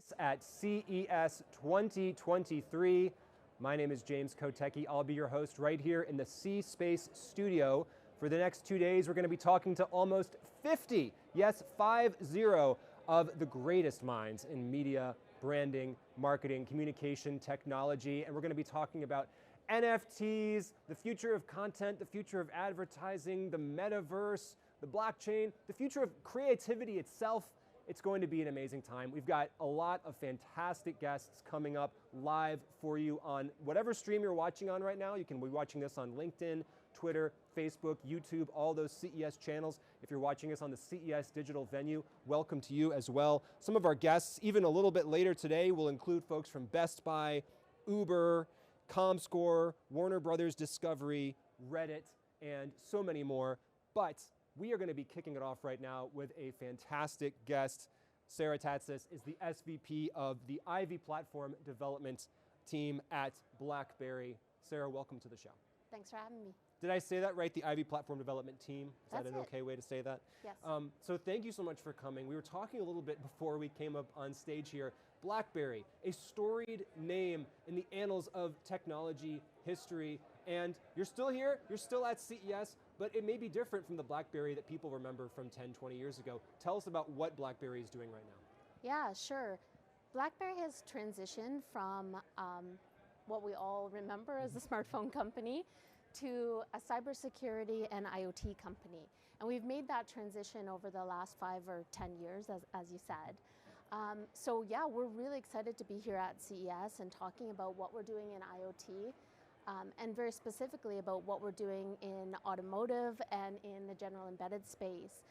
Space at CES 2023. My name is James Kotecki. I'll be your host right here in the C Space Studio. For the next 2 days, we're going to be talking to almost 50, yes, 50, of the greatest minds in media, branding, marketing, communication, technology, and we're going to be talking about NFTs, the future of content, the future of advertising, the metaverse, the blockchain, the future of creativity itself. It's going to be an amazing time. We've got a lot of fantastic guests coming up live for you on whatever stream you're watching on right now. You can be watching this on LinkedIn, Twitter, Facebook, YouTube, all those CES channels. If you're watching us on the CES digital venue, welcome to you as well. Some of our guests, even a little bit later today, will include folks from Best Buy, Uber, ComScore, Warner Brothers Discovery, Reddit, and so many more. But we are going to be kicking it off right now with a fantastic guest. Sarah Tatsis is the SVP of the Ivy platform development team at Blackberry. Sarah, welcome to the show. Thanks for having me. Did I say that right? The Ivy platform development team? Is That's that an okay way to say that? Yes. So thank you so much for coming. We were talking a little bit before we came up on stage here. Blackberry, a storied name in the annals of technology history, and you're still here, you're still at CES, but it may be different from the Blackberry that people remember from 10, 20 years ago. Tell us about what Blackberry is doing right now. Yeah, sure. Blackberry has transitioned from what we all remember as a smartphone company to a cybersecurity and IoT company. And we've made that transition over the last 5 or 10 years, as you said. So yeah, we're really excited to be here at CES and talking about what we're doing in IoT, and very specifically about what we're doing in automotive and in the general embedded space.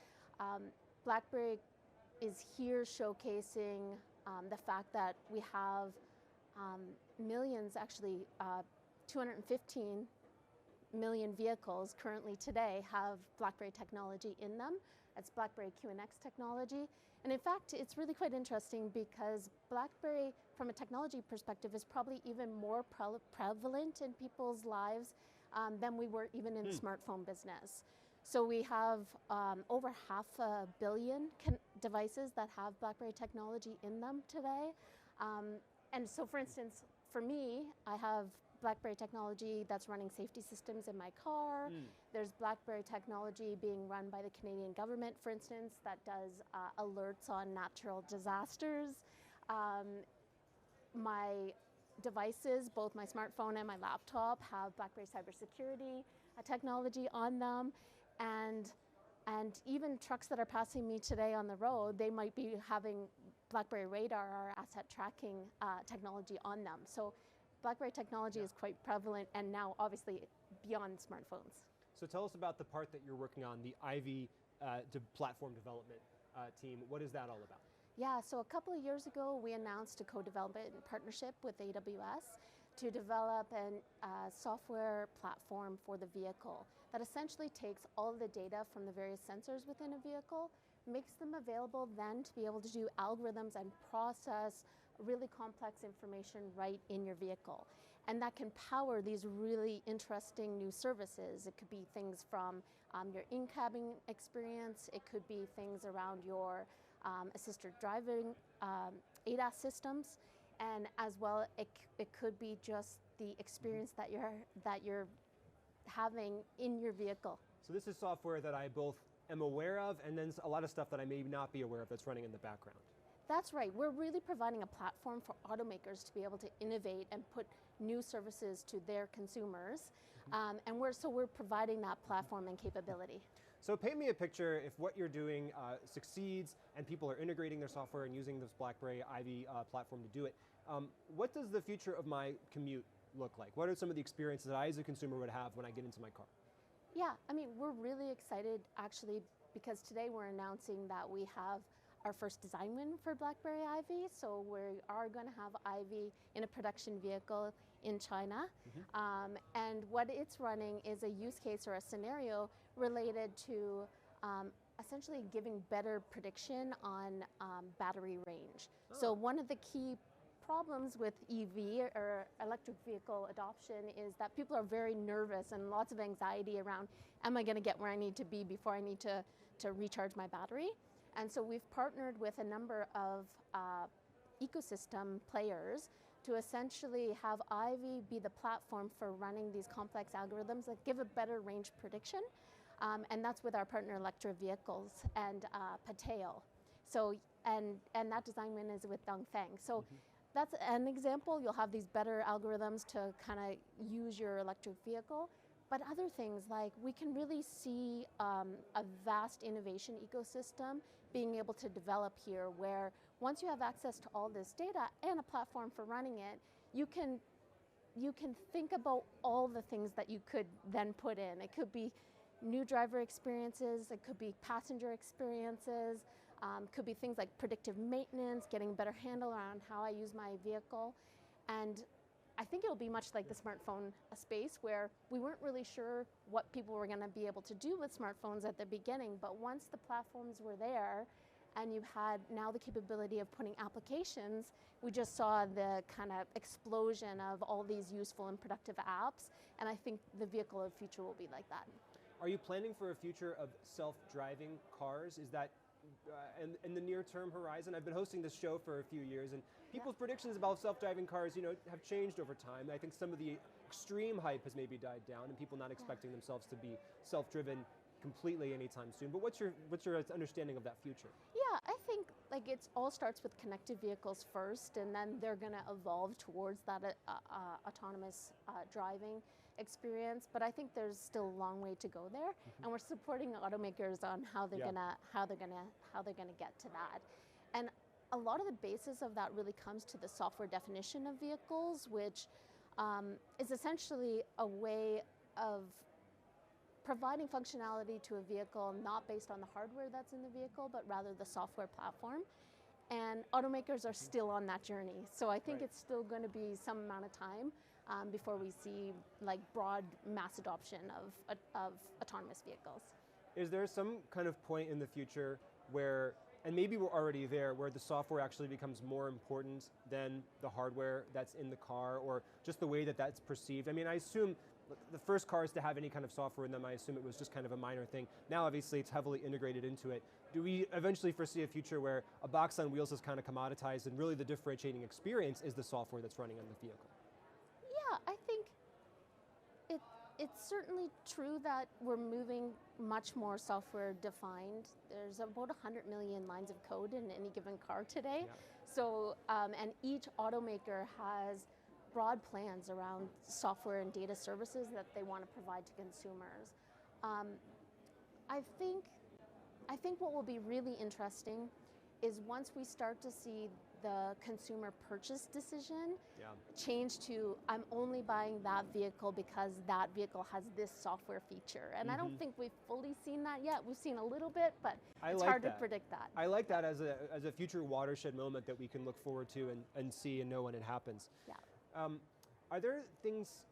Blackberry is here showcasing the fact that we have millions, actually 215 million vehicles currently today have Blackberry technology in them. It's Blackberry QNX technology. And in fact, it's really quite interesting because Blackberry, from a technology perspective, is probably even more prevalent in people's lives than we were even in the smartphone business. So we have over 500 million devices that have Blackberry technology in them today. And so for instance, for me, I have Blackberry technology that's running safety systems in my car. There's Blackberry technology being run by the Canadian government, for instance, that does alerts on natural disasters. My devices, both my smartphone and my laptop, have Blackberry cybersecurity technology on them. And even trucks that are passing me today on the road, they might be having Blackberry radar or asset tracking technology on them. So Blackberry technology is quite prevalent, and now obviously beyond smartphones. So tell us about the part that you're working on, the Ivy platform development team. What is that all about? Yeah, so a couple of years ago, we announced a co-development partnership with AWS to develop a software platform for the vehicle that essentially takes all the data from the various sensors within a vehicle, makes them available then to be able to do algorithms and process really complex information right in your vehicle. And that can power these really interesting new services. It could be things from your in-cabin experience, it could be things around your assisted driving ADAS systems, and as well, it could be just the experience that you're having in your vehicle. So this is software that I both am aware of, and then a lot of stuff that I may not be aware of that's running in the background. That's right. We're really providing a platform for automakers to be able to innovate and put new services to their consumers, and we're providing that platform and capability. So paint me a picture if what you're doing succeeds and people are integrating their software and using this Blackberry Ivy platform to do it. What does the future of my commute look like? What are some of the experiences that I as a consumer would have when I get into my car? Yeah, I mean, we're really excited actually because today we're announcing that we have our first design win for Blackberry Ivy. So we are going to have Ivy in a production vehicle in China. And what it's running is a use case or a scenario related to essentially giving better prediction on battery range. So one of the key problems with EV or electric vehicle adoption is that people are very nervous and lots of anxiety around, am I going to get where I need to be before I need to recharge my battery? And so we've partnered with a number of ecosystem players to essentially have Ivy be the platform for running these complex algorithms that give a better range prediction. And that's with our partner Electric Vehicles and Pateo. So, and that design win is with Dongfeng. So that's an example. You'll have these better algorithms to kind of use your electric vehicle. But other things, like we can really see a vast innovation ecosystem being able to develop here, where once you have access to all this data and a platform for running it, you can think about all the things that you could then put in. It could be new driver experiences, it could be passenger experiences, could be things like predictive maintenance, getting a better handle around how I use my vehicle. And I think it'll be much like the smartphone space, where we weren't really sure what people were going to be able to do with smartphones at the beginning, but once the platforms were there and you had now the capability of putting applications, we just saw the kind of explosion of all these useful and productive apps, and I think the vehicle of the future will be like that. Are you planning for a future of self-driving cars? Is that in the near-term horizon? I've been hosting this show for a few years, and people's predictions about self-driving cars, have changed over time. I think some of the extreme hype has maybe died down, and people not expecting themselves to be self-driven completely anytime soon. But what's your understanding of that future? Yeah, I think like it all starts with connected vehicles first, and then they're going to evolve towards that autonomous driving experience. But I think there's still a long way to go there, and we're supporting automakers on how they're gonna get to that. And a lot of the basis of that really comes to the software definition of vehicles, which is essentially a way of providing functionality to a vehicle not based on the hardware that's in the vehicle, but rather the software platform. And automakers are still on that journey. So I think it's still going to be some amount of time before we see like broad mass adoption of autonomous vehicles. Is there some kind of point in the future where, and maybe we're already there, where the software actually becomes more important than the hardware that's in the car, or just the way that that's perceived? I mean, I assume the first cars to have any kind of software in them, I assume it was just kind of a minor thing. Now, obviously, it's heavily integrated into it. Do we eventually foresee a future where a box on wheels is kind of commoditized, and really the differentiating experience is the software that's running on the vehicle? Yeah, I think it's certainly true that we're moving much more software defined. There's about 100 million lines of code in any given car today. Yeah. So, and each automaker has broad plans around software and data services that they want to provide to consumers. I think what will be really interesting is once we start to see the consumer purchase decision change to, I'm only buying that vehicle because that vehicle has this software feature. And I don't think we've fully seen that yet. We've seen a little bit, but it's hard to predict that. I like that as a future watershed moment that we can look forward to and see and know when it happens. Yeah. Are there things,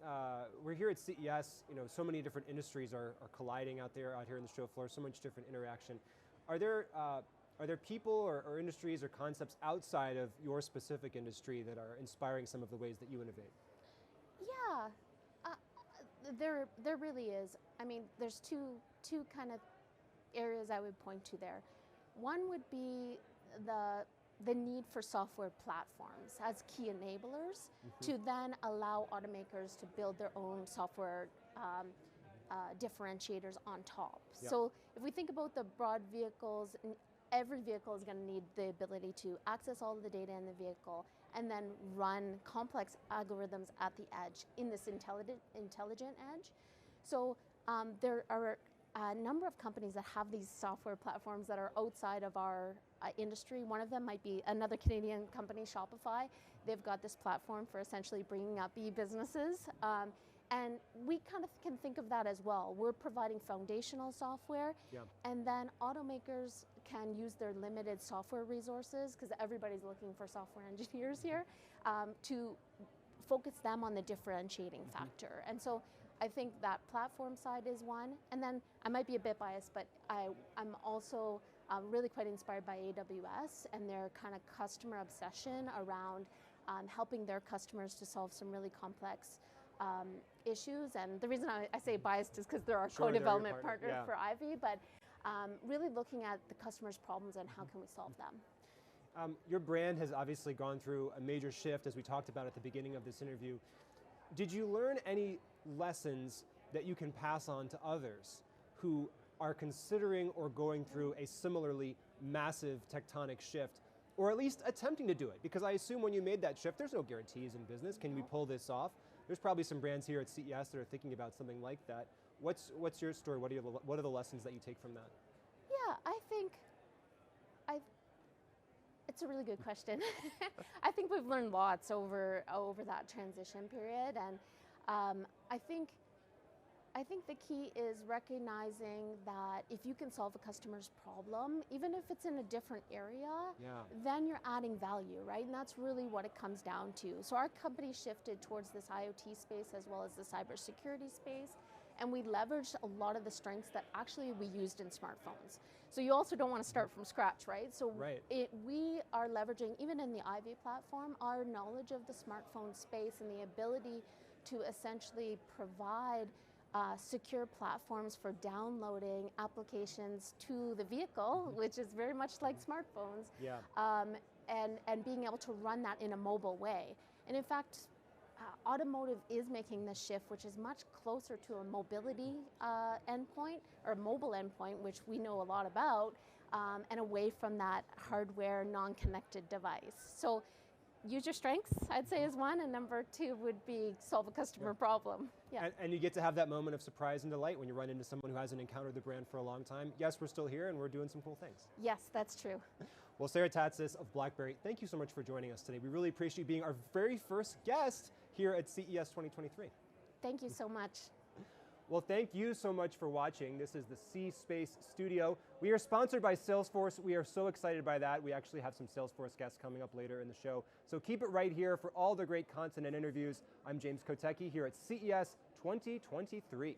we're here at CES, so many different industries are colliding out here on the show floor, so much different interaction. Are there people or industries or concepts outside of your specific industry that are inspiring some of the ways that you innovate? Yeah, there really is. I mean, there's two kind of areas I would point to there. One would be the need for software platforms as key enablers to then allow automakers to build their own software differentiators on top. Yep. So if we think about the broad vehicles, every vehicle is going to need the ability to access all of the data in the vehicle and then run complex algorithms at the edge in this intelligent edge. So there are a number of companies that have these software platforms that are outside of our industry. One of them might be another Canadian company, Shopify. They've got this platform for essentially bringing up e-businesses. And we kind of can think of that as well. We're providing foundational software, and then automakers can use their limited software resources, because everybody's looking for software engineers here, to focus them on the differentiating factor. And so I think that platform side is one. And then I might be a bit biased, but I'm also really quite inspired by AWS and their kind of customer obsession around helping their customers to solve some really complex issues. And the reason I say biased is because they're our co-development partner for Ivy, but really looking at the customer's problems and how can we solve them. Your brand has obviously gone through a major shift, as we talked about at the beginning of this interview. Did you learn any lessons that you can pass on to others who are considering or going through a similarly massive tectonic shift, or at least attempting to do it? Because I assume when you made that shift, there's no guarantees in business. Can we pull this off? There's probably some brands here at CES that are thinking about something like that. What's your story? What are the lessons that you take from that? Yeah, I think it's a really good question. I think we've learned lots over that transition period, and I think the key is recognizing that if you can solve a customer's problem, even if it's in a different area, then you're adding value, right? And that's really what it comes down to. So our company shifted towards this IoT space as well as the cybersecurity space, and we leveraged a lot of the strengths that actually we used in smartphones. So you also don't want to start from scratch, right? So we are leveraging, even in the Ivy platform, our knowledge of the smartphone space and the ability to essentially provide secure platforms for downloading applications to the vehicle, which is very much like smartphones, and being able to run that in a mobile way. And in fact, automotive is making this shift, which is much closer to a mobility endpoint, or a mobile endpoint, which we know a lot about, and away from that hardware non-connected device. So use your strengths, I'd say, is one, and number two would be solve a customer problem. And you get to have that moment of surprise and delight when you run into someone who hasn't encountered the brand for a long time. Yes, we're still here and we're doing some cool things. Yes, that's true. Well, Sarah Tatsis of Blackberry, thank you so much for joining us today. We really appreciate you being our very first guest here at CES 2023. Thank you so much. Well, thank you so much for watching. This is the C Space Studio. We are sponsored by Salesforce. We are so excited by that. We actually have some Salesforce guests coming up later in the show. So keep it right here for all the great content and interviews. I'm James Kotecki here at CES 2023.